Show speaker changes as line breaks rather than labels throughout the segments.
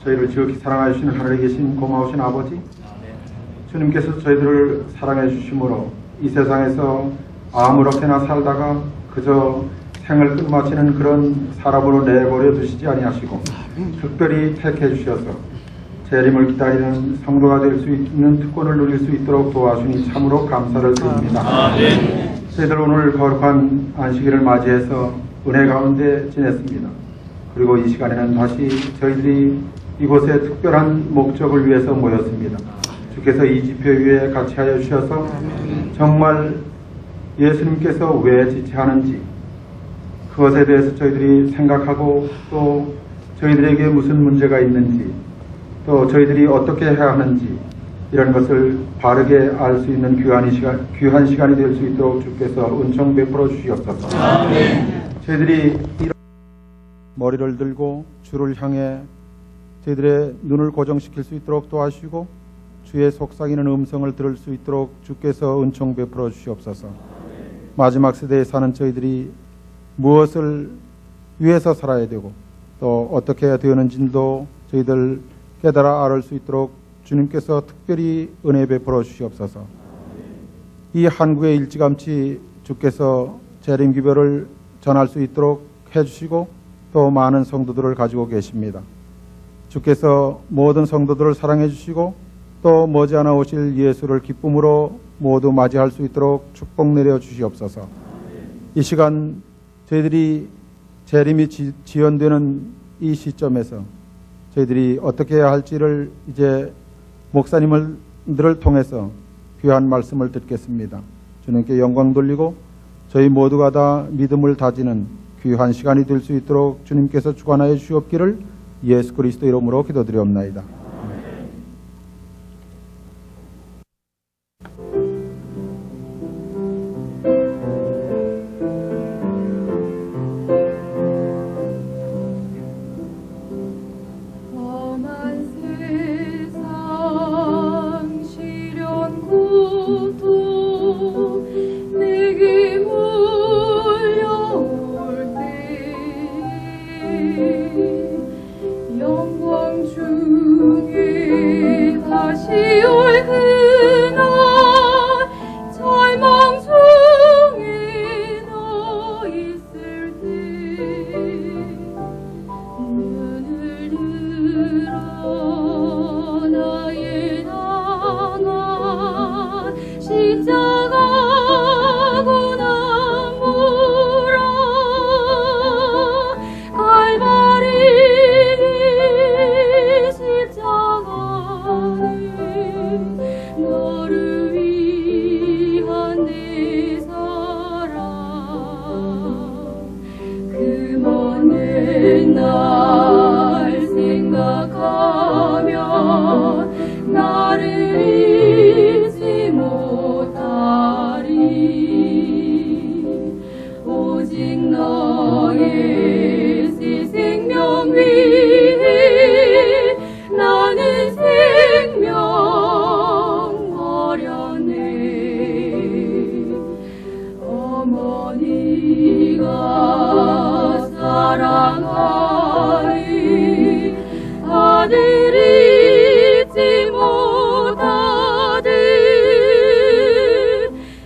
저희를 지극히 사랑하여 주시는 하늘에 계신 고마우신 아버지, 주님께서 저희들을 사랑해 주심으로 이 세상에서 아무렇게나 살다가 그저 생을 끝마치는 그런 사람으로 내버려 두시지 아니하시고 특별히 택해 주셔서 재림을 기다리는 성도가 될 수 있는 특권을 누릴 수 있도록 도와주니 참으로 감사를 드립니다. 저희들 오늘 거룩한 안식일을 맞이해서 은혜 가운데 지냈습니다. 그리고 이 시간에는 다시 저희들이 이곳에 특별한 목적을 위해서 모였습니다. 주께서 이 집회 위에 같이 하여 주셔서 정말 예수님께서 왜 지체하는지 그것에 대해서 저희들이 생각하고 또 저희들에게 무슨 문제가 있는지 또 저희들이 어떻게 해야 하는지 이런 것을 바르게 알 수 있는 귀한 시간이 될 수 있도록 주께서 은총 베풀어 주시옵소서. 저희들이 머리를 들고 주를 향해 저희들의 눈을 고정시킬 수 있도록 도와주시고 주의 속삭이는 음성을 들을 수 있도록 주께서 은총 베풀어 주시옵소서. 마지막 세대에 사는 저희들이 무엇을 위해서 살아야 되고 또 어떻게 해야 되는지도 저희들 깨달아 알을 수 있도록 주님께서 특별히 은혜 베풀어 주시옵소서. 이 한국에 일찌감치 주께서 재림 기별을 전할 수 있도록 해주시고 또 많은 성도들을 가지고 계십니다. 주께서 모든 성도들을 사랑해 주시고 또 머지않아 오실 예수를 기쁨으로 모두 맞이할 수 있도록 축복 내려 주시옵소서. 이 시간 저희들이 재림이 지연되는 이 시점에서 저희들이 어떻게 해야 할지를 이제 목사님들을 통해서 귀한 말씀을 듣겠습니다. 주님께 영광 돌리고 저희 모두가 다 믿음을 다지는 귀한 시간이 될 수 있도록 주님께서 주관하여 주시옵기를 예수 그리스도 이름으로 기도드리옵나이다.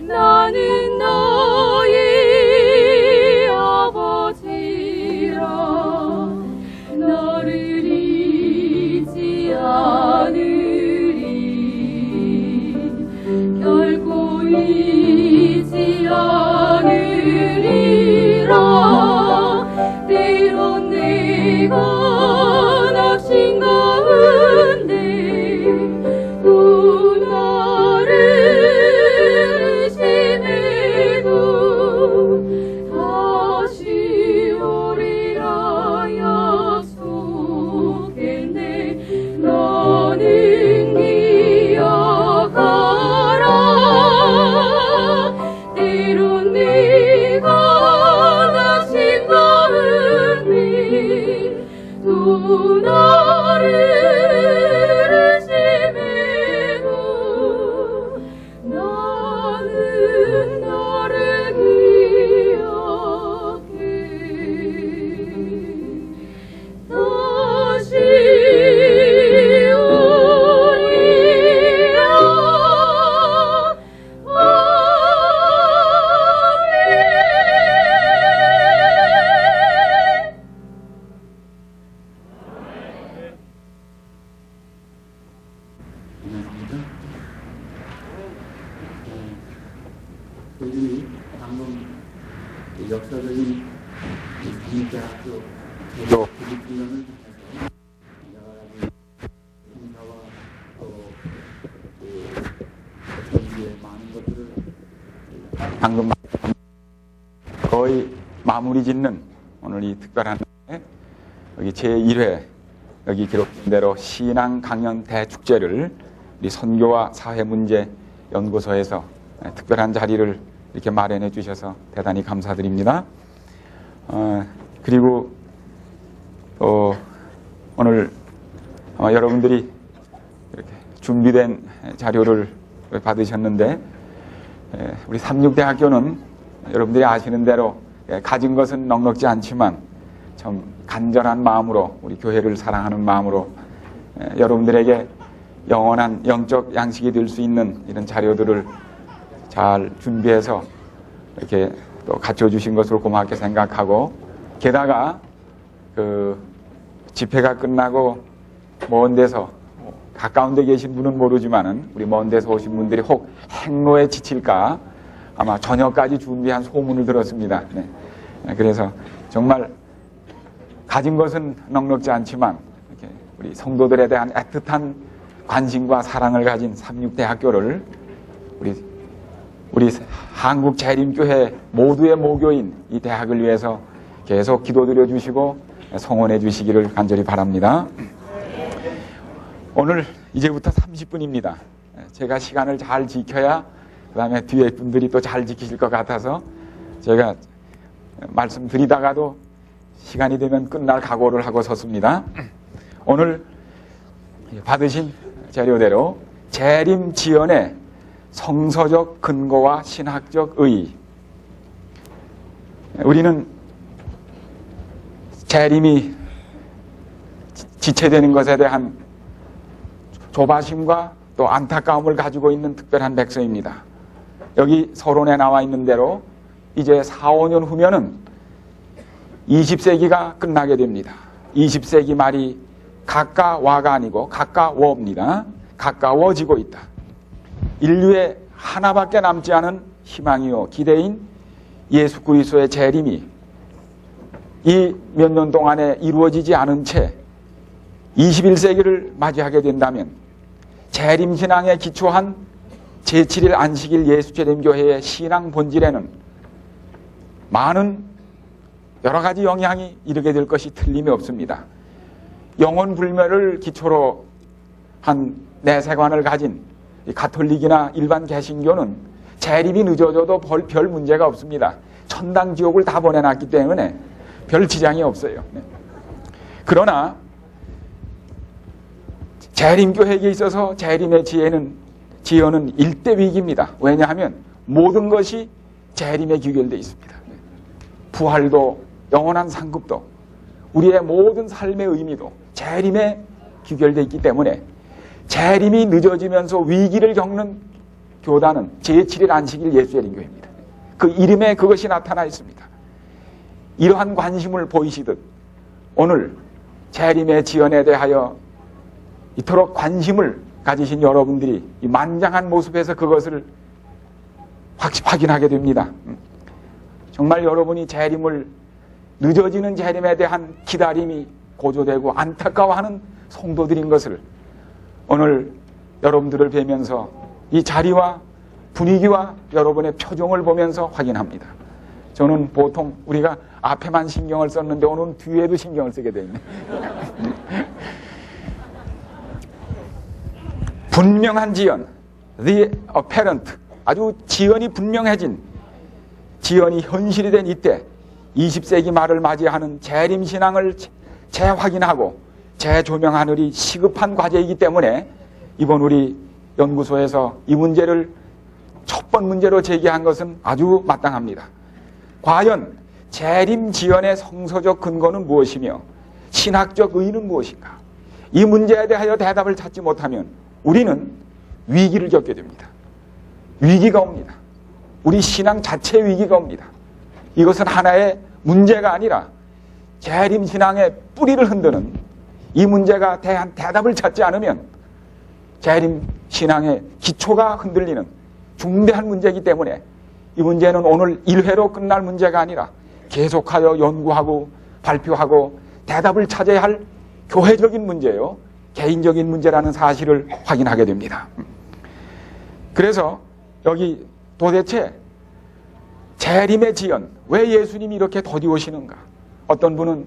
나는 너의 아버지 저희들이 방금 역사적인 국민대학교 개교 훈련을 통해서 행사와 또 저희의 많은 것들을 방금 거의 마무리 짓는 오늘 이 특별한 여기 제1회 여기 기록된 대로 신앙 강연 대축제를 우리 선교와 사회문제 연구소에서 특별한 자리를 이렇게 마련해 주셔서 대단히 감사드립니다. 그리고 또 오늘 아마 여러분들이 이렇게 준비된 자료를 받으셨는데 우리 삼육대학교는 여러분들이 아시는 대로 가진 것은 넉넉지 않지만 참 간절한 마음으로 우리 교회를 사랑하는 마음으로 여러분들에게 영원한 영적 양식이 될 수 있는 이런 자료들을 잘 준비해서 이렇게 또 갖춰주신 것으로 고맙게 생각하고, 게다가 그 집회가 끝나고 먼 데서 가까운 데 계신 분은 모르지만은 우리 먼 데서 오신 분들이 혹 행로에 지칠까 아마 저녁까지 준비한 소문을 들었습니다. 네. 그래서 정말 가진 것은 넉넉지 않지만 이렇게 우리 성도들에 대한 애틋한 관심과 사랑을 가진 삼육대학교를 우리 한국재림교회 모두의 모교인 이 대학을 위해서 계속 기도드려 주시고 성원해 주시기를 간절히 바랍니다. 오늘 이제부터 30분입니다. 제가 시간을 잘 지켜야 그 다음에 뒤에 분들이 또 잘 지키실 것 같아서 제가 말씀드리다가도 시간이 되면 끝날 각오를 하고 섰습니다. 오늘 받으신 자료대로 재림 지연의 성서적 근거와 신학적 의의. 우리는 재림이 지체되는 것에 대한 조바심과 또 안타까움을 가지고 있는 특별한 백성입니다. 여기 서론에 나와 있는 대로 이제 4, 5년 후면은 20세기가 끝나게 됩니다. 20세기 말이 가까와가 아니고 가까워입니다. 가까워지고 있다. 인류의 하나밖에 남지 않은 희망이요 기대인 예수 그리스도의 재림이 이 몇 년 동안에 이루어지지 않은 채 21세기를 맞이하게 된다면 재림신앙에 기초한 제7일 안식일 예수재림교회의 신앙 본질에는 많은 여러 가지 영향이 이르게 될 것이 틀림이 없습니다. 영혼 불멸을 기초로 한 내세관을 가진 가톨릭이나 일반 개신교는 재림이 늦어져도 별 문제가 없습니다. 천당 지옥을 다 보내놨기 때문에 별 지장이 없어요. 그러나 재림교회에 있어서 재림의 지연은 일대 위기입니다. 왜냐하면 모든 것이 재림에 귀결되어 있습니다. 부활도 영원한 상급도 우리의 모든 삶의 의미도 재림에 귀결되어 있기 때문에 재림이 늦어지면서 위기를 겪는 교단은 제7일 안식일 예수재림교회입니다. 그 이름에 그것이 나타나 있습니다. 이러한 관심을 보이시듯 오늘 재림의 지연에 대하여 이토록 관심을 가지신 여러분들이 이 만장한 모습에서 그것을 확인하게 됩니다. 정말 여러분이 늦어지는 재림에 대한 기다림이 고조되고 안타까워하는 성도들인 것을 오늘 여러분들을 뵈면서 이 자리와 분위기와 여러분의 표정을 보면서 확인합니다. 저는 보통 우리가 앞에만 신경을 썼는데 오늘은 뒤에도 신경을 쓰게 돼 있네. 분명한 지연, the apparent, 아주 지연이 분명해진, 지연이 현실이 된 이때 20세기 말을 맞이하는 재림신앙을 재확인하고 재조명 하늘이 시급한 과제이기 때문에 이번 우리 연구소에서 이 문제를 첫 번 문제로 제기한 것은 아주 마땅합니다. 과연 재림 지연의 성서적 근거는 무엇이며 신학적 의의는 무엇인가? 이 문제에 대하여 대답을 찾지 못하면 우리는 위기를 겪게 됩니다. 위기가 옵니다. 우리 신앙 자체의 위기가 옵니다. 이것은 하나의 문제가 아니라 재림 신앙의 뿌리를 흔드는 이 문제가 대한 대답을 찾지 않으면 재림 신앙의 기초가 흔들리는 중대한 문제이기 때문에 이 문제는 오늘 1회로 끝날 문제가 아니라 계속하여 연구하고 발표하고 대답을 찾아야 할 교회적인 문제요, 개인적인 문제라는 사실을 확인하게 됩니다. 그래서 여기 도대체 재림의 지연, 왜 예수님이 이렇게 더디 오시는가? 어떤 분은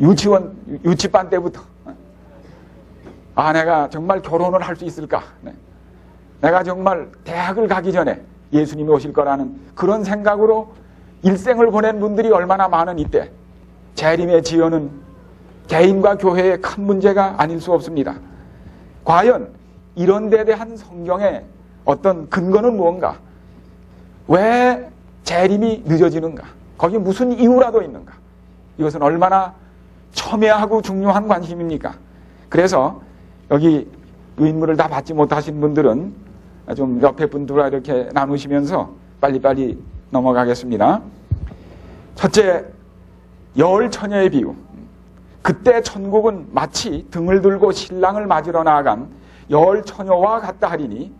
유치반 때부터 내가 정말 결혼을 할 수 있을까? 내가 정말 대학을 가기 전에 예수님이 오실 거라는 그런 생각으로 일생을 보낸 분들이 얼마나 많은 이때 재림의 지연은 개인과 교회의 큰 문제가 아닐 수 없습니다. 과연 이런 데 대한 성경의 어떤 근거는 무언가? 왜 재림이 늦어지는가? 거기에 무슨 이유라도 있는가? 이것은 얼마나 첨예하고 중요한 관심입니까? 그래서 여기 의인물을 다 받지 못하신 분들은 좀 옆에 분들과 이렇게 나누시면서 빨리빨리 넘어가겠습니다. 첫째, 여울처녀의 비유. 그때 천국은 마치 등을 들고 신랑을 맞으러 나아간 여울처녀와 같다 하리니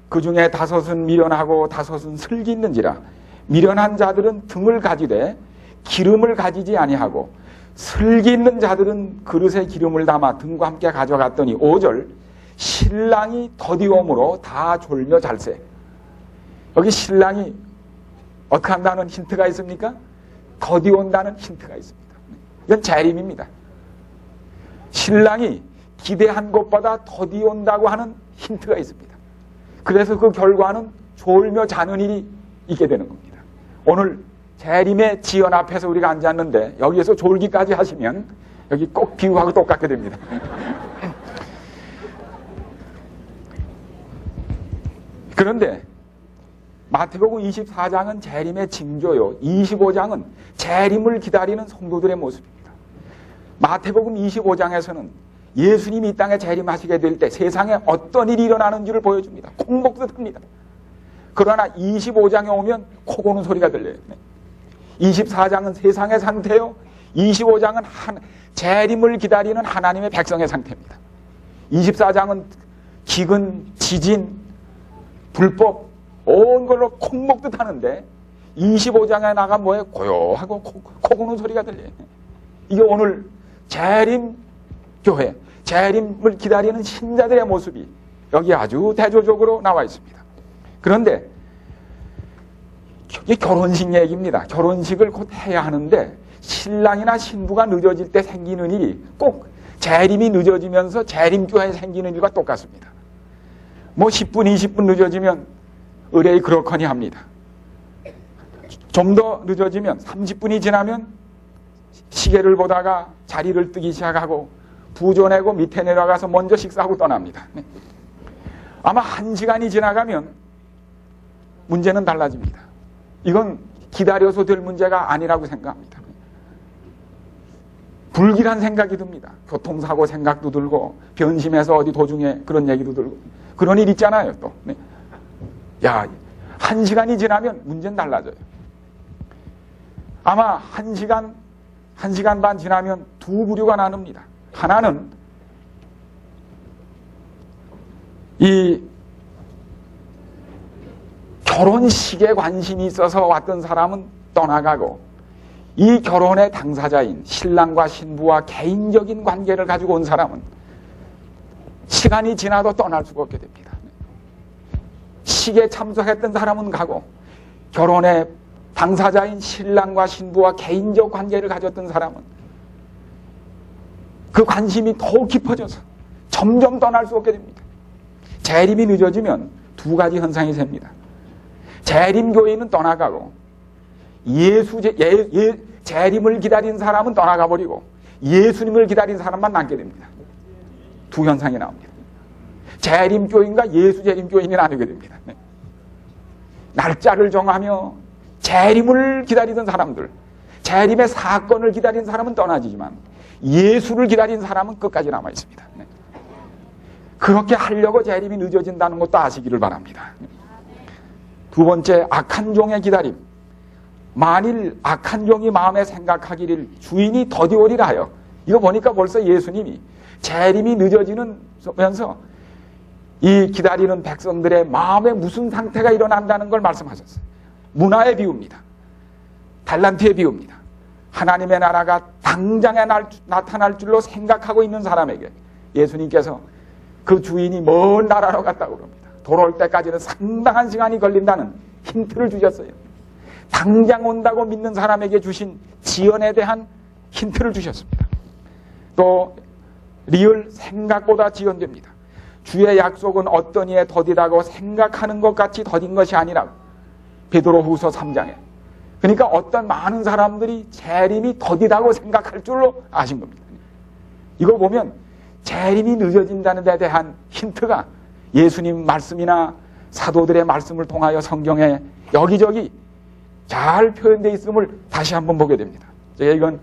그 중에 5은 미련하고 5은 슬기 있는지라. 미련한 자들은 등을 가지되 기름을 가지지 아니하고 슬기 있는 자들은 그릇에 기름을 담아 등과 함께 가져갔더니 5절 신랑이 더디옴으로 다 졸며 잘세. 여기 신랑이 어떻게 한다는 힌트가 있습니까? 더디온다는 힌트가 있습니다. 이건 재림입니다. 신랑이 기대한 것보다 더디온다고 하는 힌트가 있습니다. 그래서 그 결과는 졸며 자는 일이 있게 되는 겁니다. 오늘 재림의 지연 앞에서 우리가 앉았는데 여기에서 졸기까지 하시면 여기 꼭 비유하고 똑같게 됩니다. 그런데 마태복음 24장은 재림의 징조요, 25장은 재림을 기다리는 성도들의 모습입니다. 마태복음 25장에서는 예수님이 이 땅에 재림하시게 될 때 세상에 어떤 일이 일어나는지를 보여줍니다. 콩 먹듯 합니다. 그러나 25장에 오면 코 고는 소리가 들려요. 24장은 세상의 상태요, 25장은 재림을 기다리는 하나님의 백성의 상태입니다. 24장은 기근, 지진, 불법 온 걸로 콩 먹듯 하는데 25장에 나가 뭐예요? 고요하고 코 고는 소리가 들려요. 이게 오늘 재림 교회, 재림을 기다리는 신자들의 모습이 여기 아주 대조적으로 나와 있습니다. 그런데 이게 결혼식 얘기입니다. 결혼식을 곧 해야 하는데 신랑이나 신부가 늦어질 때 생기는 일이 꼭 재림이 늦어지면서 재림교회에 생기는 일과 똑같습니다. 뭐 10분, 20분 늦어지면 의뢰이 그렇거니 합니다. 좀 더 늦어지면 30분이 지나면 시계를 보다가 자리를 뜨기 시작하고 부조 내고 밑에 내려가서 먼저 식사하고 떠납니다. 아마 1시간이 지나가면 문제는 달라집니다. 이건 기다려서 될 문제가 아니라고 생각합니다. 불길한 생각이 듭니다. 교통사고 생각도 들고 변심해서 어디 도중에 그런 얘기도 들고 그런 일 있잖아요. 또 야, 1시간이 지나면 문제는 달라져요. 아마 1시간 반 지나면 두 부류가 나눕니다. 하나는 이 결혼식에 관심이 있어서 왔던 사람은 떠나가고 이 결혼의 당사자인 신랑과 신부와 개인적인 관계를 가지고 온 사람은 시간이 지나도 떠날 수가 없게 됩니다. 식에 참석했던 사람은 가고 결혼의 당사자인 신랑과 신부와 개인적 관계를 가졌던 사람은 그 관심이 더욱 깊어져서 점점 떠날 수 없게 됩니다. 재림이 늦어지면 두 가지 현상이 생깁니다. 재림교인은 떠나가고 재림을 기다린 사람은 떠나가 버리고 예수님을 기다린 사람만 남게 됩니다. 두 현상이 나옵니다. 재림교인과 예수 재림교인이 나누게 됩니다. 날짜를 정하며 재림을 기다리던 사람들, 재림의 사건을 기다린 사람은 떠나지만 예수를 기다린 사람은 끝까지 남아 있습니다. 그렇게 하려고 재림이 늦어진다는 것도 아시기를 바랍니다. 두 번째, 악한 종의 기다림. 만일 악한 종이 마음에 생각하기를 주인이 더디오리라 하여, 이거 보니까 벌써 예수님이 재림이 늦어지면서 이 기다리는 백성들의 마음에 무슨 상태가 일어난다는 걸 말씀하셨어요. 문화의 비유입니다. 달란트의 비유입니다. 하나님의 나라가 당장에 나타날 줄로 생각하고 있는 사람에게 예수님께서 그 주인이 먼 나라로 갔다고 그럽니다. 돌아올 때까지는 상당한 시간이 걸린다는 힌트를 주셨어요. 당장 온다고 믿는 사람에게 주신 지연에 대한 힌트를 주셨습니다. 또 리을 생각보다 지연됩니다. 주의 약속은 어떤 이에 더디다고 생각하는 것 같이 더딘 것이 아니라 베드로후서 3장에, 그러니까 어떤 많은 사람들이 재림이 더디다고 생각할 줄로 아신 겁니다. 이거 보면 재림이 늦어진다는 데 대한 힌트가 예수님 말씀이나 사도들의 말씀을 통하여 성경에 여기저기 잘 표현되어 있음을 다시 한번 보게 됩니다. 제가 이건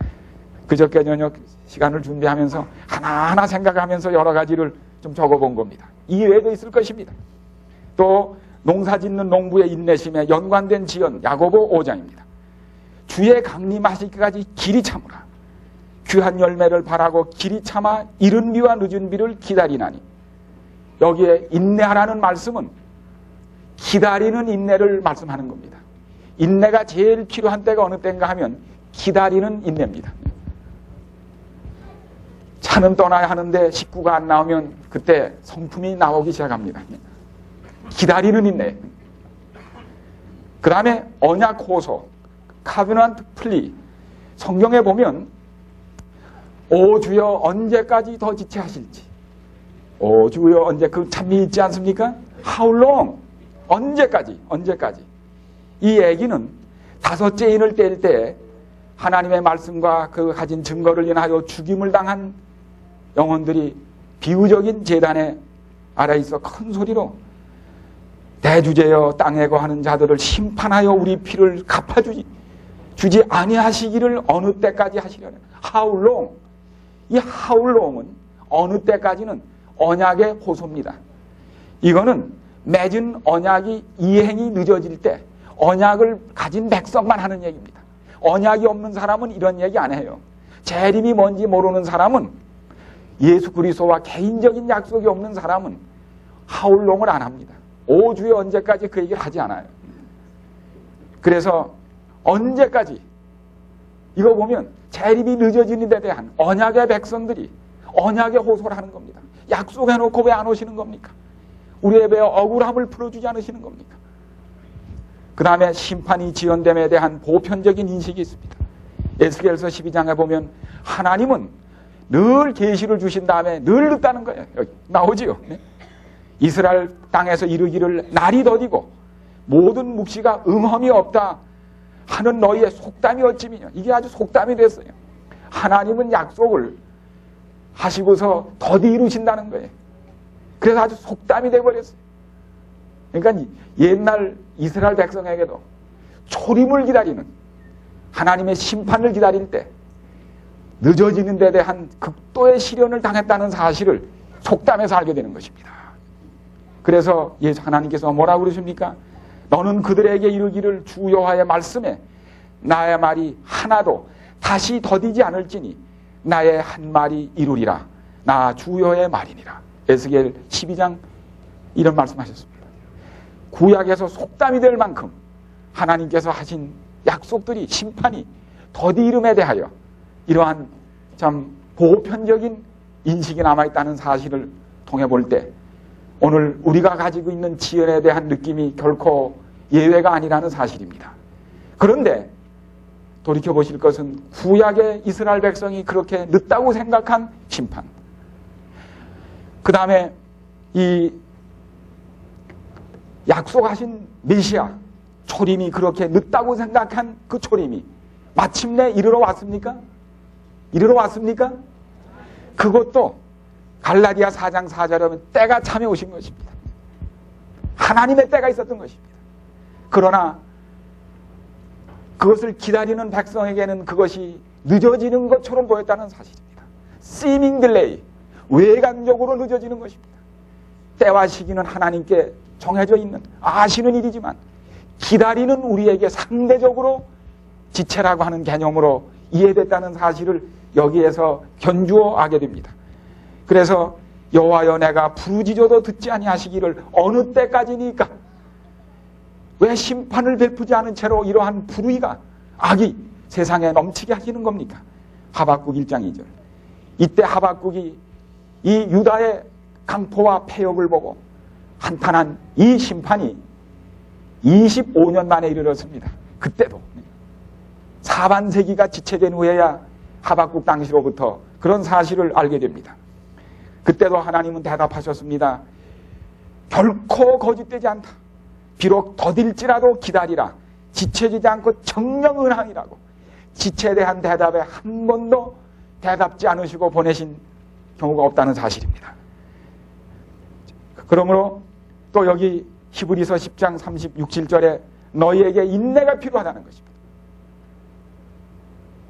그저께 저녁 시간을 준비하면서 하나하나 생각하면서 여러 가지를 좀 적어본 겁니다. 이외에도 있을 것입니다. 또 농사짓는 농부의 인내심에 연관된 지연, 야고보 5장입니다. 주의 강림하시기까지 길이 참으라. 귀한 열매를 바라고 길이 참아 이른 비와 늦은 비를 기다리나니. 여기에 인내하라는 말씀은 기다리는 인내를 말씀하는 겁니다. 인내가 제일 필요한 때가 어느 때인가 하면 기다리는 인내입니다. 차는 떠나야 하는데 식구가 안 나오면 그때 성품이 나오기 시작합니다. 기다리는 인내. 그 다음에 언약 호소, 카비넌트 플리. 성경에 보면 오 주여 언제까지 더 지체하실지, 오 주여 언제, 그 찬미 있지 않습니까? How long? 언제까지? 이 얘기는 다섯째 인을 뗄 때 하나님의 말씀과 그 가진 증거를 인하여 죽임을 당한 영혼들이 비유적인 제단에 알아 있어 큰 소리로 대주제여 땅에 거하는 자들을 심판하여 우리 피를 주지 아니하시기를 어느 때까지 하시려냐. How long? 이 how long은 어느 때까지는 언약의 호소입니다. 이거는 맺은 언약이 이행이 늦어질 때 언약을 가진 백성만 하는 얘기입니다. 언약이 없는 사람은 이런 얘기 안 해요. 재림이 뭔지 모르는 사람은, 예수 그리스도와 개인적인 약속이 없는 사람은 하울롱을 안 합니다. 오주에 언제까지 그 얘기를 하지 않아요. 그래서 언제까지, 이거 보면 재림이 늦어지는 데 대한 언약의 백성들이 언약의 호소를 하는 겁니다. 약속해놓고 왜 안 오시는 겁니까? 우리의 배에 억울함을 풀어주지 않으시는 겁니까? 그 다음에 심판이 지연됨에 대한 보편적인 인식이 있습니다. 에스겔서 12장에 보면 하나님은 늘 계시를 주신 다음에 늘 늦다는 거예요. 여기 나오지요. 네? 이스라엘 땅에서 이르기를 날이 더디고 모든 묵시가 응험이 없다 하는 너희의 속담이 어찌미냐. 이게 아주 속담이 됐어요. 하나님은 약속을 하시고서 더디 이루신다는 거예요. 그래서 아주 속담이 돼버렸어요. 그러니까 옛날 이스라엘 백성에게도 초림을 기다리는, 하나님의 심판을 기다릴 때 늦어지는 데 대한 극도의 시련을 당했다는 사실을 속담에서 알게 되는 것입니다. 그래서 예수 하나님께서 뭐라고 그러십니까? 너는 그들에게 이르기를 주 여호와의 말씀에 나의 말이 하나도 다시 더디지 않을지니 나의 한 말이 이루리라. 나 주 여호와의 말이니라. 에스겔 12장 이런 말씀하셨습니다. 구약에서 속담이 될 만큼 하나님께서 하신 약속들이, 심판이 더디 이름에 대하여 이러한 참 보편적인 인식이 남아있다는 사실을 통해 볼 때 오늘 우리가 가지고 있는 지연에 대한 느낌이 결코 예외가 아니라는 사실입니다. 그런데 돌이켜보실 것은 구약의 이스라엘 백성이 그렇게 늦다고 생각한 심판, 그 다음에 이 약속하신 메시아 초림이 그렇게 늦다고 생각한 그 초림이 마침내 이르러 왔습니까? 이르러 왔습니까? 그것도 갈라디아 4장 4절에 보면 때가 참에 오신 것입니다. 하나님의 때가 있었던 것입니다. 그러나 그것을 기다리는 백성에게는 그것이 늦어지는 것처럼 보였다는 사실입니다. seeming delay, 외관적으로 늦어지는 것입니다. 때와 시기는 하나님께 정해져 있는 아시는 일이지만 기다리는 우리에게 상대적으로 지체라고 하는 개념으로 이해됐다는 사실을 여기에서 견주어 하게 됩니다. 그래서 여호와여 내가 부르짖어도 듣지 아니하시기를 어느 때까지니까 왜 심판을 베푸지 않은 채로 이러한 불의가 악이 세상에 넘치게 하시는 겁니까? 하박국 1장 2절. 이때 하박국이 이 유다의 강포와 폐역을 보고 한탄한 이 심판이 25년 만에 이르렀습니다. 그때도 사반세기가 지체된 후에야 하박국 당시로부터 그런 사실을 알게 됩니다. 그때도 하나님은 대답하셨습니다. 결코 거짓되지 않다. 비록 더딜지라도 기다리라. 지체지지 않고 정령 은항이라고. 지체에 대한 대답에 한 번도 대답지 않으시고 보내신 경우가 없다는 사실입니다. 그러므로 또 여기 히브리서 10장 36, 7절에 너희에게 인내가 필요하다는 것입니다.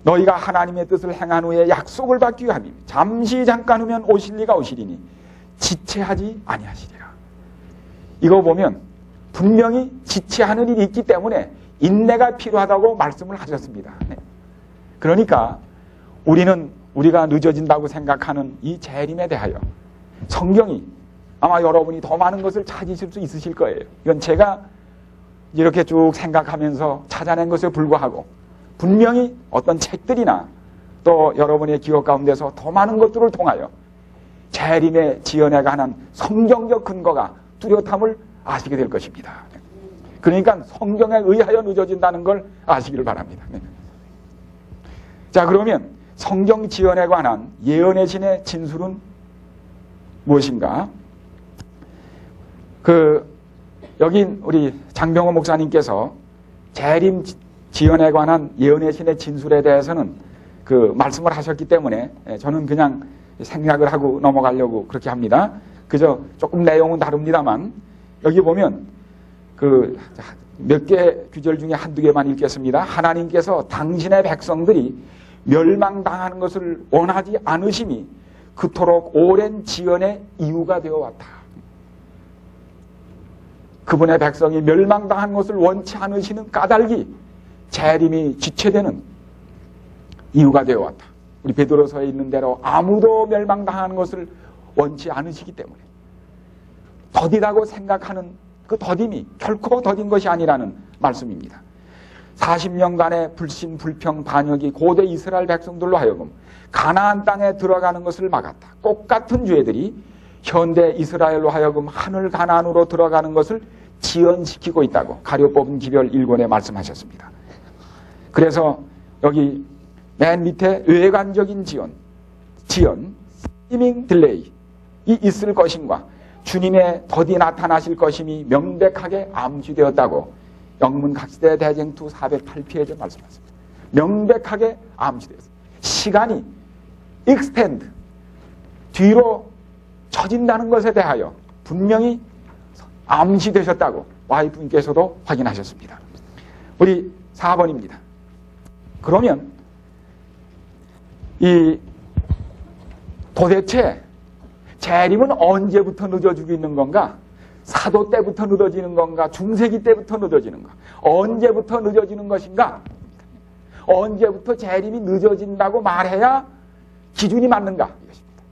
너희가 하나님의 뜻을 행한 후에 약속을 받기 위함이니 잠시 잠깐 후면 오실 리가 오시리니 지체하지 아니하시리라. 이거 보면 분명히 지체하는 일이 있기 때문에 인내가 필요하다고 말씀을 하셨습니다. 그러니까 우리가 늦어진다고 생각하는 이 재림에 대하여 성경이 아마 여러분이 더 많은 것을 찾으실 수 있으실 거예요. 이건 제가 이렇게 쭉 생각하면서 찾아낸 것에 불과하고 분명히 어떤 책들이나 또 여러분의 기억 가운데서 더 많은 것들을 통하여 재림의 지연에 관한 성경적 근거가 뚜렷함을 아시게 될 것입니다. 그러니까 성경에 의하여 늦어진다는 걸 아시기를 바랍니다. 자, 그러면 성경 지연에 관한 예언의 신의 진술은 무엇인가? 여긴 우리 장병호 목사님께서 재림 지연에 관한 예언의 신의 진술에 대해서는 말씀을 하셨기 때문에 저는 그냥 생략을 하고 넘어가려고 그렇게 합니다. 그저 조금 내용은 다릅니다만 여기 보면 몇 개 구절 중에 한두 개만 읽겠습니다. 하나님께서 당신의 백성들이 멸망당하는 것을 원하지 않으심이 그토록 오랜 지연의 이유가 되어 왔다. 그분의 백성이 멸망당한 것을 원치 않으시는 까닭이 재림이 지체되는 이유가 되어 왔다. 우리 베드로서에 있는 대로 아무도 멸망당하는 것을 원치 않으시기 때문에 더디다고 생각하는 그 더딤이 결코 더딘 것이 아니라는 말씀입니다. 40년간의 불신, 불평, 반역이 고대 이스라엘 백성들로 하여금 가나안 땅에 들어가는 것을 막았다. 똑같은 죄들이 현대 이스라엘로 하여금 하늘 가나안으로 들어가는 것을 지연시키고 있다고 가룟 기별 1권에 말씀하셨습니다. 그래서 여기 맨 밑에 외관적인 지연, seeming delay 이 있을 것임과 주님의 더디 나타나실 것임이 명백하게 암시되었다고 영문각시대 대쟁투 408페이지에 말씀하셨습니다. 명백하게 암시되었습니다. 시간이 extend, 뒤로 처진다는 것에 대하여 분명히 암시되셨다고 와이프님께서도 확인하셨습니다. 우리 4번입니다. 그러면 도대체 재림은 언제부터 늦어지고 있는 건가? 사도 때부터 늦어지는 건가? 중세기 때부터 늦어지는 건가? 언제부터 늦어지는 것인가? 언제부터 재림이 늦어진다고 말해야 기준이 맞는가? 이것입니다.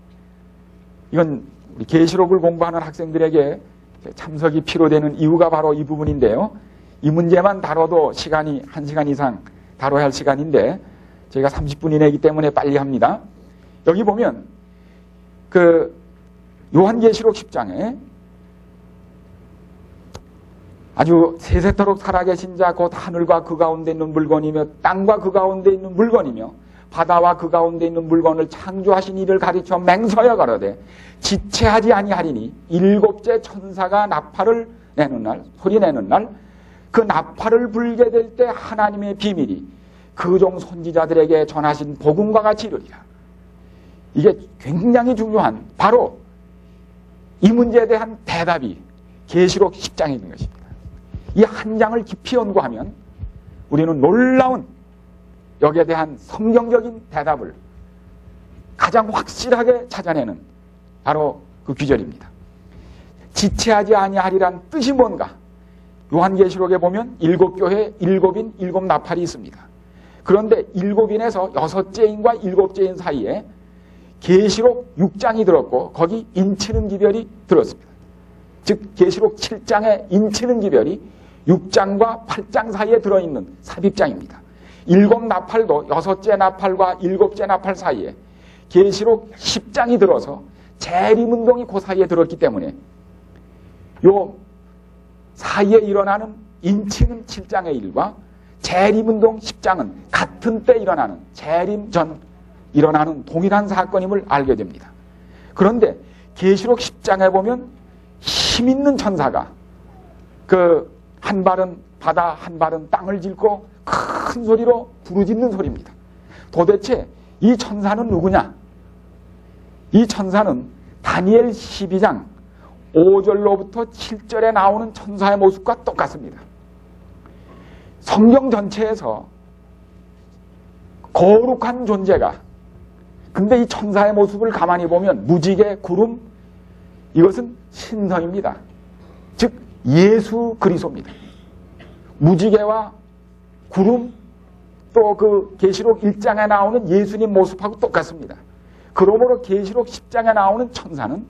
이건 우리 계시록을 공부하는 학생들에게 참석이 필요되는 이유가 바로 이 부분인데요. 이 문제만 다뤄도 시간이 1시간 이상 다뤄야 할 시간인데 저희가 30분 이내이기 때문에 빨리 합니다. 여기 보면 요한계시록 10장에 아주 세세토록 살아계신 자 곧 하늘과 그 가운데 있는 물건이며 땅과 그 가운데 있는 물건이며 바다와 그 가운데 있는 물건을 창조하신 이를 가르쳐 맹서여 가로되 지체하지 아니하리니 일곱째 천사가 나팔을 내는 날, 소리 내는 날, 그 나팔을 불게 될 때 하나님의 비밀이 그 종 선지자들에게 전하신 복음과 같이 이르리라. 이게 굉장히 중요한 바로 이 문제에 대한 대답이 계시록 10장에 있는 것입니다. 이 한 장을 깊이 연구하면 우리는 놀라운 여기에 대한 성경적인 대답을 가장 확실하게 찾아내는 바로 그 귀절입니다. 지체하지 아니하리란 뜻이 뭔가? 요한계시록에 보면 7교회 7인 7나팔이 있습니다. 그런데 7인에서 6제인과 7제인 사이에 계시록 6장이 들었고 거기 인치는 기별이 들었습니다. 즉 계시록 7장의 인치는 기별이 6장과 8장 사이에 들어있는 삽입장입니다. 7나팔도 6째 나팔과 7째 나팔 사이에 계시록 10장이 들어서 재림운동이 그 사이에 들었기 때문에 요 사이에 일어나는 인치는 7장의 일과 재림운동 10장은 같은 때 일어나는 재림 전 일어나는 동일한 사건임을 알게 됩니다. 그런데 계시록 10장에 보면 힘있는 천사가 그 한 발은 바다 한 발은 땅을 짚고 큰 소리로 부르짖는 소리입니다. 도대체 이 천사는 누구냐? 이 천사는 다니엘 12장 5절로부터 7절에 나오는 천사의 모습과 똑같습니다. 성경 전체에서 거룩한 존재가 근데 이 천사의 모습을 가만히 보면 무지개, 구름 이것은 신성입니다. 즉 예수 그리스도입니다. 무지개와 구름 또 그 계시록 1장에 나오는 예수님 모습하고 똑같습니다. 그러므로 계시록 10장에 나오는 천사는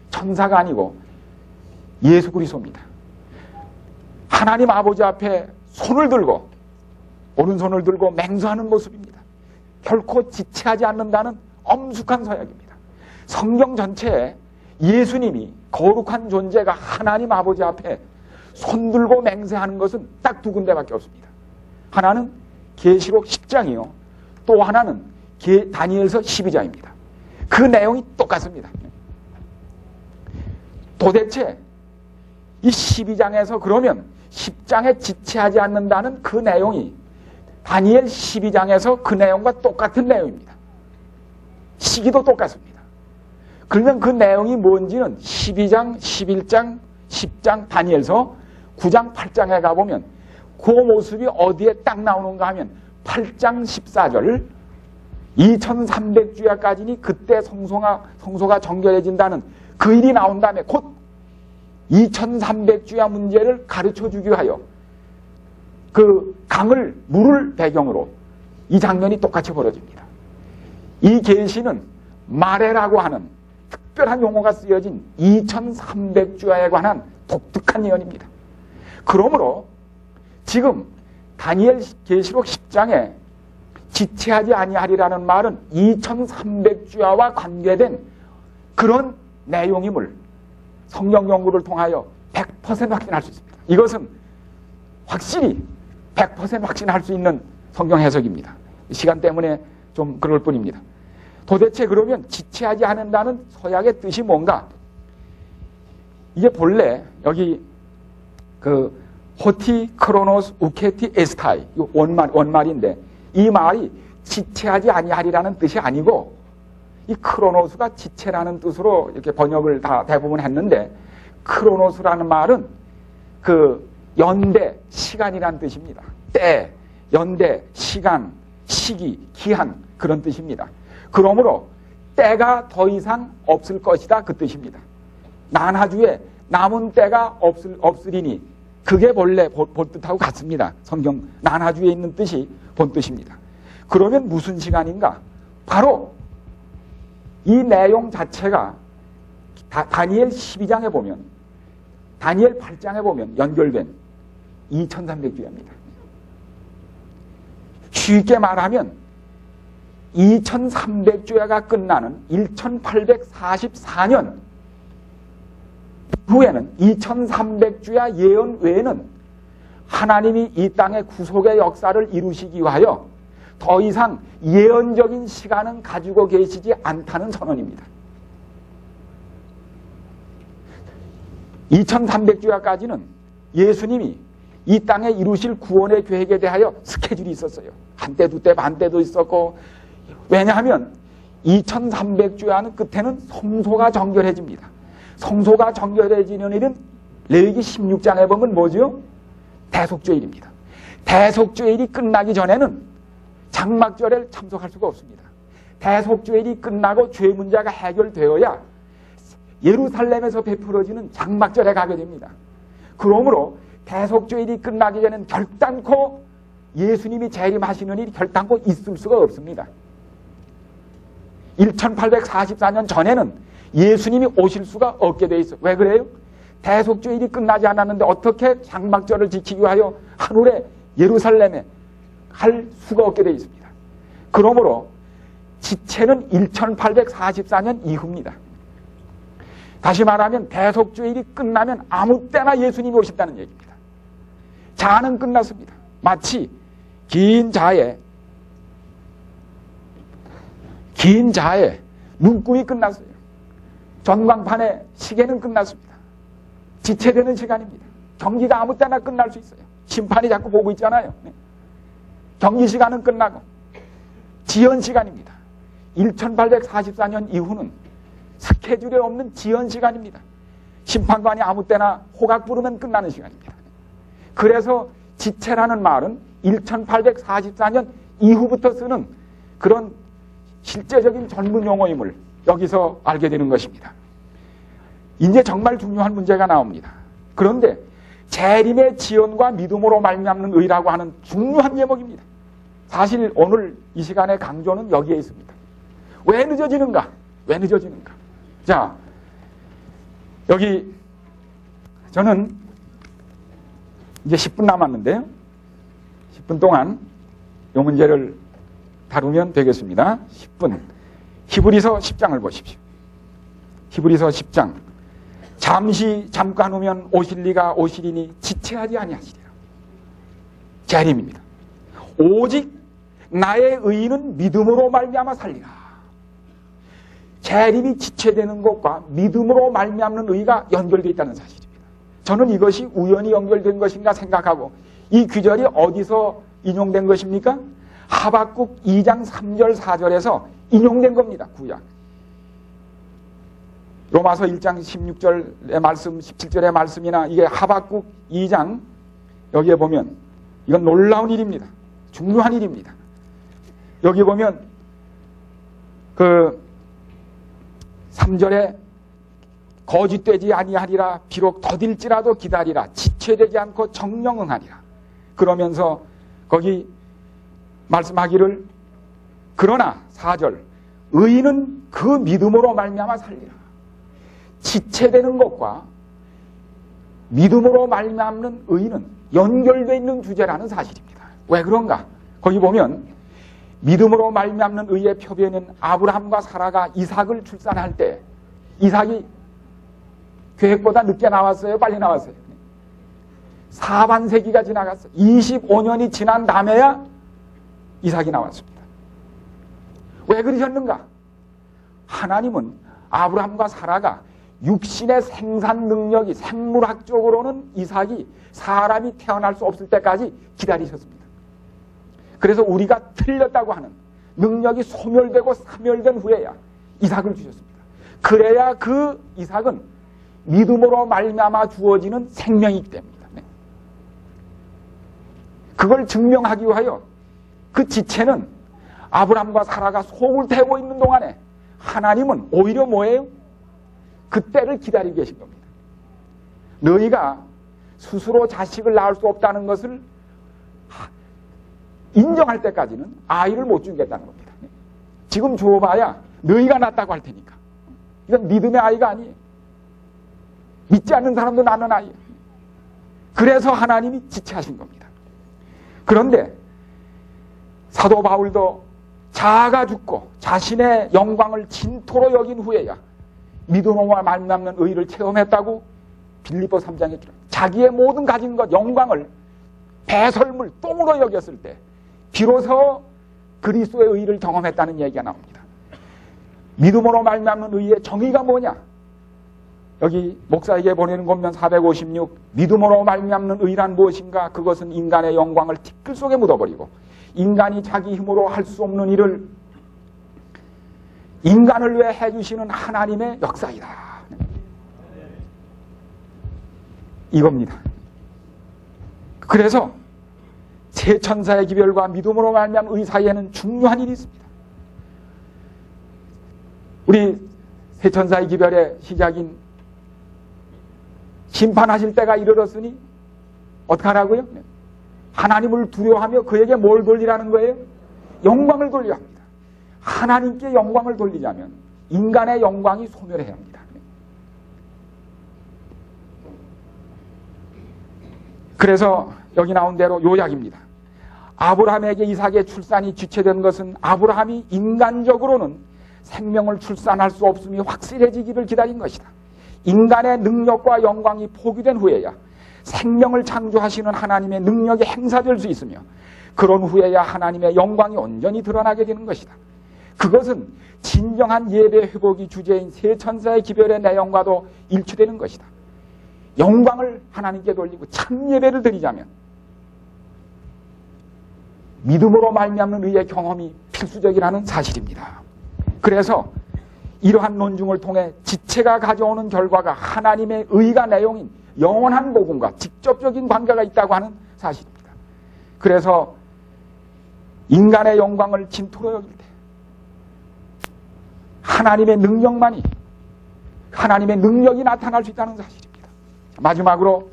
천사가 아니고 예수 그리스도입니다. 하나님 아버지 앞에 손을 들고 오른손을 들고 맹세하는 모습입니다. 결코 지체하지 않는다는 엄숙한 서약입니다. 성경 전체에 예수님이 거룩한 존재가 하나님 아버지 앞에 손 들고 맹세하는 것은 딱 두 군데밖에 없습니다. 하나는 계시록 10장이요. 또 하나는 다니엘서 12장입니다. 그 내용이 똑같습니다. 도대체 이 12장에서 그러면 10장에 지체하지 않는다는 그 내용이 다니엘 12장에서 그 내용과 똑같은 내용입니다. 시기도 똑같습니다. 그러면 그 내용이 뭔지는 12장, 11장, 10장, 다니엘서 9장, 8장에 가보면 그 모습이 어디에 딱 나오는가 하면 8장 14절 2300주야까지니 그때 성소가 정결해진다는 그 일이 나온 다음에 곧 2300주야 문제를 가르쳐주기 위하여 그 물을 배경으로 이 장면이 똑같이 벌어집니다. 이 계시는 마레라고 하는 특별한 용어가 쓰여진 2300주야에 관한 독특한 예언입니다. 그러므로 지금 다니엘 계시록 10장에 지체하지 아니하리라는 말은 2300주야와 관계된 그런 내용임을 성경 연구를 통하여 100% 확신할 수 있습니다. 이것은 확실히 100% 확신할 수 있는 성경 해석입니다. 시간 때문에 좀 그럴 뿐입니다. 도대체 그러면 지체하지 않는다는 서약의 뜻이 뭔가? 이게 본래 여기 그 호티 크로노스 우케티 에스타이 원말인데 이 말이 지체하지 아니하리라는 뜻이 아니고 이 크로노스가 지체라는 뜻으로 이렇게 번역을 다 대부분 했는데 크로노스라는 말은 그 연대, 시간이라는 뜻입니다. 때, 연대, 시간, 시기, 기한 그런 뜻입니다. 그러므로 때가 더 이상 없을 것이다 그 뜻입니다. 난하주에 남은 때가 없으리니 그게 본래 본뜻하고 같습니다. 성경 난하주에 있는 뜻이 본뜻입니다. 그러면 무슨 시간인가? 바로 이 내용 자체가 다니엘 12장에 보면 다니엘 8장에 보면 연결된 2300주야입니다. 쉽게 말하면 2300주야가 끝나는 1844년 후에는 2300주야 예언 외에는 하나님이 이 땅의 구속의 역사를 이루시기 위하여 더 이상 예언적인 시간은 가지고 계시지 않다는 선언입니다. 2300주야까지는 예수님이 이 땅에 이루실 구원의 계획에 대하여 스케줄이 있었어요. 한때, 두때, 반때도 있었고. 왜냐하면 2300주에 하는 끝에는 성소가 정결해집니다. 성소가 정결해지는 일은 레위기 16장에 보면 뭐죠? 대속죄일입니다. 대속죄일이 끝나기 전에는 장막절에 참석할 수가 없습니다. 대속죄일이 끝나고 죄 문제가 해결되어야 예루살렘에서 베풀어지는 장막절에 가게 됩니다. 그러므로 대속죄일이 끝나기 전에는 결단코 예수님이 재림하시는 일이 결단코 있을 수가 없습니다. 1844년 전에는 예수님이 오실 수가 없게 돼 있어요. 왜 그래요? 대속죄일이 끝나지 않았는데 어떻게 장막절을 지키기 위하여 하늘에 예루살렘에 갈 수가 없게 돼 있습니다. 그러므로 지체는 1844년 이후입니다. 다시 말하면 대속죄일이 끝나면 아무 때나 예수님이 오신다는 얘기입니다. 자는 끝났습니다. 마치 긴 자의 눈금이 끝났어요. 전광판의 시계는 끝났습니다. 지체되는 시간입니다. 경기가 아무 때나 끝날 수 있어요. 심판이 자꾸 보고 있잖아요. 경기 시간은 끝나고 지연 시간입니다. 1844년 이후는 스케줄에 없는 지연 시간입니다. 심판관이 아무 때나 호각 부르면 끝나는 시간입니다. 그래서 지체라는 말은 1844년 이후부터 쓰는 그런 실제적인 젊은 용어임을 여기서 알게 되는 것입니다. 이제 정말 중요한 문제가 나옵니다. 그런데 재림의 지연과 믿음으로 말미암는 의라고 하는 중요한 제목입니다. 사실 오늘 이 시간의 강조는 여기에 있습니다. 왜 늦어지는가? 왜 늦어지는가? 자, 여기 저는 이제 10분 남았는데요. 10분 동안 이 문제를 다루면 되겠습니다. 10분. 히브리서 10장을 보십시오. 히브리서 10장. 잠깐 후면 오실 리가 오시리니 지체하지 아니하시리라. 재림입니다. 오직 나의 의인은 믿음으로 말미암아 살리라. 재림이 지체되는 것과 믿음으로 말미암는 의가 연결되어 있다는 사실입니다. 저는 이것이 우연히 연결된 것인가 생각하고, 이 규절이 어디서 인용된 것입니까? 하박국 2장 3절 4절에서 인용된 겁니다. 구약. 로마서 1장 16절의 말씀, 17절의 말씀이나 이게 하박국 2장 여기에 보면 이건 놀라운 일입니다. 중요한 일입니다. 여기 보면 그 3절에 거짓되지 아니하리라. 비록 더딜지라도 기다리라. 지체되지 않고 정령응하리라. 그러면서 거기 말씀하기를 그러나 4절 의인은 그 믿음으로 말미암아 살리라. 지체되는 것과 믿음으로 말미암는 의인은 연결되어 있는 주제라는 사실입니다. 왜 그런가? 거기 보면 믿음으로 말미암는 의의 표변은 아브라함과 사라가 이삭을 출산할 때 이삭이 계획보다 늦게 나왔어요? 빨리 나왔어요? 4반세기가 지나갔어요. 25년이 지난 다음에야 이삭이 나왔습니다. 왜 그러셨는가? 하나님은 아브라함과 사라가 육신의 생산 능력이 생물학적으로는 이삭이 사람이 태어날 수 없을 때까지 기다리셨습니다. 그래서 우리가 틀렸다고 하는 능력이 소멸되고 사멸된 후에야 이삭을 주셨습니다. 그래야 그 이삭은 믿음으로 말미암아 주어지는 생명이기 때문입니다. 그걸 증명하기 위하여 그 지체는 아브라함과 사라가 속을 태우고 있는 동안에 하나님은 오히려 뭐예요? 그때를 기다리고 계신 겁니다. 너희가 스스로 자식을 낳을 수 없다는 것을 인정할 때까지는 아이를 못 주겠다는 겁니다. 지금 줘봐야 너희가 낳았다고 할 테니까. 이건 믿음의 아이가 아니에요. 믿지 않는 사람도 낳는 아이예요. 그래서 하나님이 지체하신 겁니다. 그런데 사도 바울도 자아가 죽고 자신의 영광을 진토로 여긴 후에야 믿음으로 말미암는 의를 체험했다고 빌립보 3장에 기록. 자기의 모든 가진 것, 영광을 배설물, 똥으로 여겼을 때 비로소 그리스도의 의를 경험했다는 얘기가 나옵니다. 믿음으로 말미암는 의의 정의가 뭐냐? 여기 목사에게 보내는 권면 456 믿음으로 말미암는 의란 무엇인가? 그것은 인간의 영광을 티끌 속에 묻어버리고 인간이 자기 힘으로 할 수 없는 일을 인간을 위해 해주시는 하나님의 역사이다. 이겁니다. 그래서 세 천사의 기별과 믿음으로 말미암은 의 사이에는 중요한 일이 있습니다. 우리 세 천사의 기별의 시작인 심판하실 때가 이르렀으니 어떻게 하라고요? 하나님을 두려워하며 그에게 뭘 돌리라는 거예요? 영광을 돌려야 합니다. 하나님께 영광을 돌리자면 인간의 영광이 소멸해야 합니다. 그래서 여기 나온 대로 요약입니다. 아브라함에게 이삭의 출산이 지체된 것은 아브라함이 인간적으로는 생명을 출산할 수 없음이 확실해지기를 기다린 것이다. 인간의 능력과 영광이 포기된 후에야 생명을 창조하시는 하나님의 능력이 행사될 수 있으며 그런 후에야 하나님의 영광이 온전히 드러나게 되는 것이다. 그것은 진정한 예배 회복이 주제인 세 천사의 기별의 내용과도 일치되는 것이다. 영광을 하나님께 돌리고 참 예배를 드리자면 믿음으로 말미암는 의의 경험이 필수적이라는 사실입니다. 그래서 이러한 논증을 통해 지체가 가져오는 결과가 하나님의 의가 내용인 영원한 복음과 직접적인 관계가 있다고 하는 사실입니다. 그래서 인간의 영광을 진토로 여길 때 하나님의 능력만이 하나님의 능력이 나타날 수 있다는 사실입니다. 마지막으로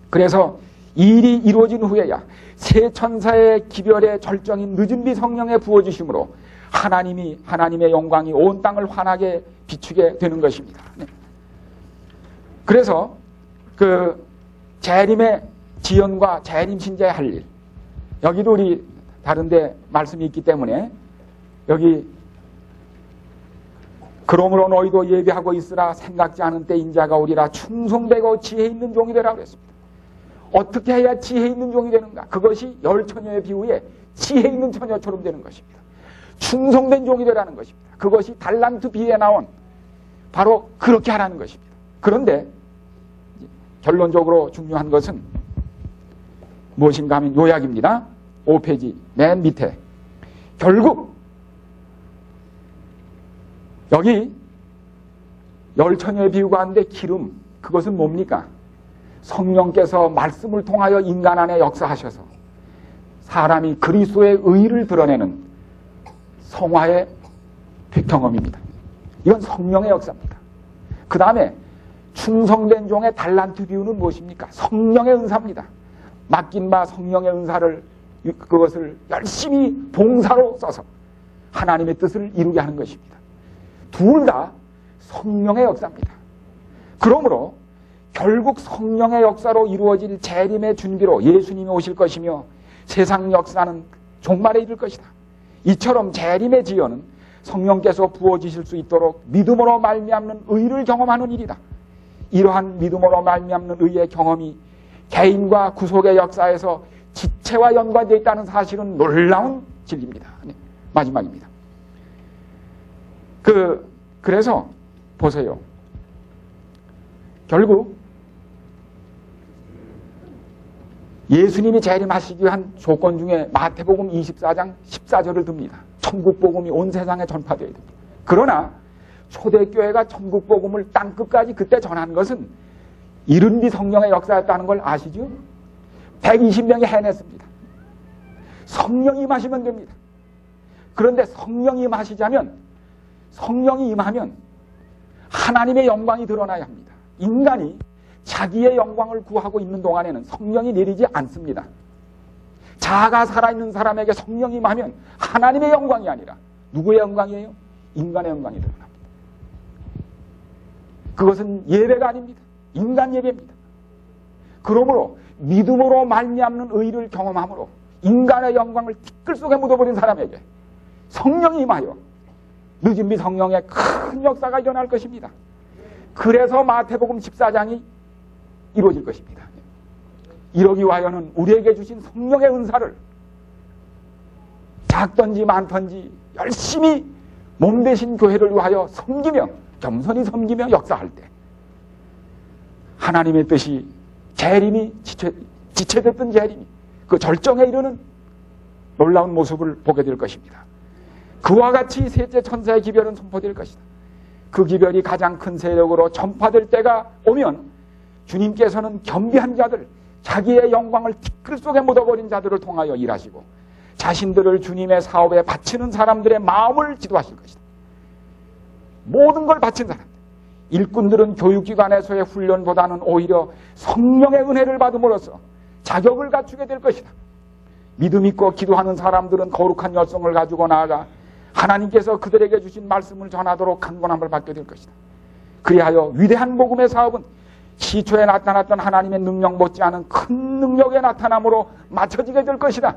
그래서 이 일이 이루어진 후에야 세 천사의 기별의 절정인 늦은 비 성령에 부어주심으로 하나님의 영광이 온 땅을 환하게 비추게 되는 것입니다. 그래서 그 재림의 지연과 재림 신자의 할 일, 여기도 우리 다른데 말씀이 있기 때문에 여기 그러므로 너희도 예비하고 있으라 생각지 않은 때 인자가 오리라 충성되고 지혜 있는 종이 되라 그랬습니다. 어떻게 해야 지혜 있는 종이 되는가? 그것이 열 처녀의 비유에 지혜 있는 처녀처럼 되는 것입니다. 충성된 종이 되라는 것입니다. 그것이 달란트 비유에 나온 바로 그렇게 하라는 것입니다. 그런데 결론적으로 중요한 것은 무엇인가 하면 요약입니다. 5페이지 맨 밑에 결국 여기 열 처녀의 비유가 하는데 기름, 그것은 뭡니까? 성령께서 말씀을 통하여 인간 안에 역사하셔서 사람이 그리스도의 의를 드러내는 성화의 경험입니다. 이건 성령의 역사입니다. 그 다음에 충성된 종의 달란트 비유는 무엇입니까? 성령의 은사입니다. 맡긴 바 성령의 은사를 그것을 열심히 봉사로 써서 하나님의 뜻을 이루게 하는 것입니다. 둘 다 성령의 역사입니다. 그러므로 결국 성령의 역사로 이루어질 재림의 준비로 예수님이 오실 것이며 세상 역사는 종말에 이를 것이다. 이처럼 재림의 지연은 성령께서 부어주실 수 있도록 믿음으로 말미암는 의를 경험하는 일이다. 이러한 믿음으로 말미암는 의의 경험이 개인과 구속의 역사에서 지체와 연관되어 있다는 사실은 놀라운 진리입니다. 마지막입니다. 그래서 보세요. 결국 예수님이 재림하시기 위한 조건 중에 마태복음 24장 14절을 듭니다. 천국복음이 온 세상에 전파되어야 됩니다. 그러나 초대교회가 천국복음을 땅끝까지 그때 전한 것은 이른비 성령의 역사였다는 걸 아시죠? 120명이 해냈습니다. 성령이 임하시면 됩니다. 그런데 성령이 임하면 하나님의 영광이 드러나야 합니다. 인간이 자기의 영광을 구하고 있는 동안에는 성령이 내리지 않습니다. 자아가 살아있는 사람에게 성령이 임하면 하나님의 영광이 아니라 누구의 영광이에요? 인간의 영광이 드러납니다. 그것은 예배가 아닙니다. 인간 예배입니다. 그러므로 믿음으로 말미암는 의를 경험함으로 인간의 영광을 티끌 속에 묻어버린 사람에게 성령이 임하여 늦은 비 성령의 큰 역사가 일어날 것입니다. 그래서 마태복음 14장이 이루어질 것입니다. 이러기 위하여는 우리에게 주신 성령의 은사를 작든지 많든지 열심히 몸 대신 교회를 위하여 섬기며 겸손히 섬기며 역사할 때 하나님의 뜻이 재림이 지체됐던 재림이 그 절정에 이르는 놀라운 모습을 보게 될 것입니다. 그와 같이 셋째 천사의 기별은 선포될 것이다. 그 기별이 가장 큰 세력으로 전파될 때가 오면 주님께서는 겸비한 자들, 자기의 영광을 티끌 속에 묻어버린 자들을 통하여 일하시고 자신들을 주님의 사업에 바치는 사람들의 마음을 지도하실 것이다. 모든 걸 바친 사람, 일꾼들은 교육기관에서의 훈련보다는 오히려 성령의 은혜를 받음으로써 자격을 갖추게 될 것이다. 믿음 있고 기도하는 사람들은 거룩한 열성을 가지고 나아가 하나님께서 그들에게 주신 말씀을 전하도록 간권함을 받게 될 것이다. 그리하여 위대한 복음의 사업은 시초에 나타났던 하나님의 능력 못지않은 큰 능력의 나타남으로 맞춰지게 될 것이다.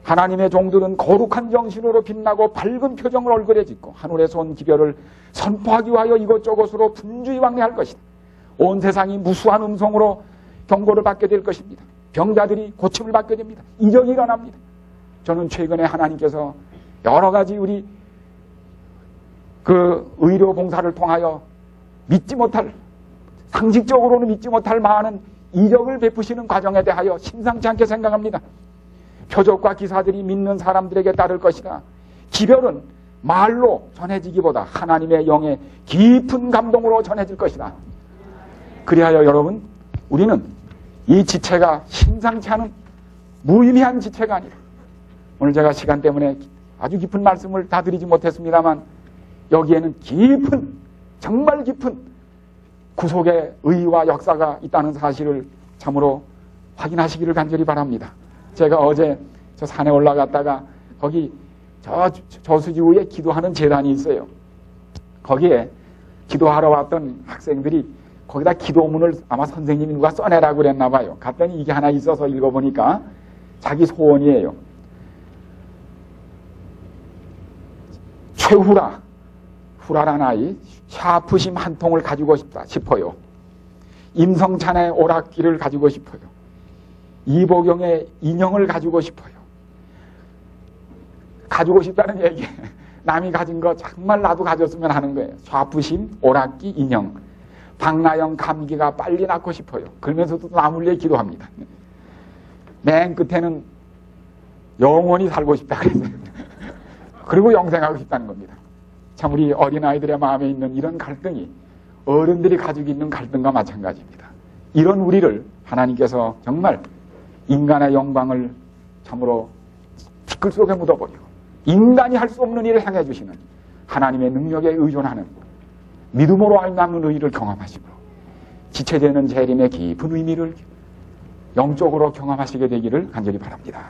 하나님의 종들은 거룩한 정신으로 빛나고 밝은 표정을 얼굴에 짓고 하늘에서 온 기별을 선포하기 위하여 이곳저곳으로 분주히 왕래할 것이다. 온 세상이 무수한 음성으로 경고를 받게 될 것입니다. 병자들이 고침을 받게 됩니다. 이적이 일어납니다. 저는 최근에 하나님께서 여러 가지 우리 그 의료 봉사를 통하여 믿지 못할, 상식적으로는 믿지 못할 많은 이적을 베푸시는 과정에 대하여 심상치 않게 생각합니다. 표적과 기사들이 믿는 사람들에게 따를 것이다. 기별은 말로 전해지기보다 하나님의 영의 깊은 감동으로 전해질 것이다. 그리하여 여러분, 우리는 이 지체가 심상치 않은 무의미한 지체가 아니라, 오늘 제가 시간 때문에 아주 깊은 말씀을 다 드리지 못했습니다만 여기에는 깊은, 정말 깊은 구속의 의와 역사가 있다는 사실을 참으로 확인하시기를 간절히 바랍니다. 제가 어제 저 산에 올라갔다가 거기 저 저수지구에 기도하는 재단이 있어요. 거기에 기도하러 왔던 학생들이 거기다 기도문을 아마 선생님이 누가 써내라고 그랬나 봐요. 갔더니 이게 하나 있어서 읽어보니까 자기 소원이에요. 후라란 아이 샤프심 한 통을 가지고 싶어요. 임성찬의 오락기를 가지고 싶어요. 이보경의 인형을 가지고 싶어요. 가지고 싶다는 얘기, 남이 가진 거 정말 나도 가졌으면 하는 거예요. 샤프심, 오락기, 인형. 박나영 감기가 빨리 낫고 싶어요. 그러면서도 나물려 기도합니다. 맨 끝에는 영원히 살고 싶다 그랬어요. 그리고 영생하고 싶다는 겁니다. 참 우리 어린아이들의 마음에 있는 이런 갈등이 어른들이 가지고 있는 갈등과 마찬가지입니다. 이런 우리를 하나님께서 정말 인간의 영광을 참으로 티끌 속에 묻어버리고 인간이 할 수 없는 일을 행해 주시는 하나님의 능력에 의존하는 믿음으로 알맞는 의의를 경험하시므로 지체되는 재림의 깊은 의미를 영적으로 경험하시게 되기를 간절히 바랍니다.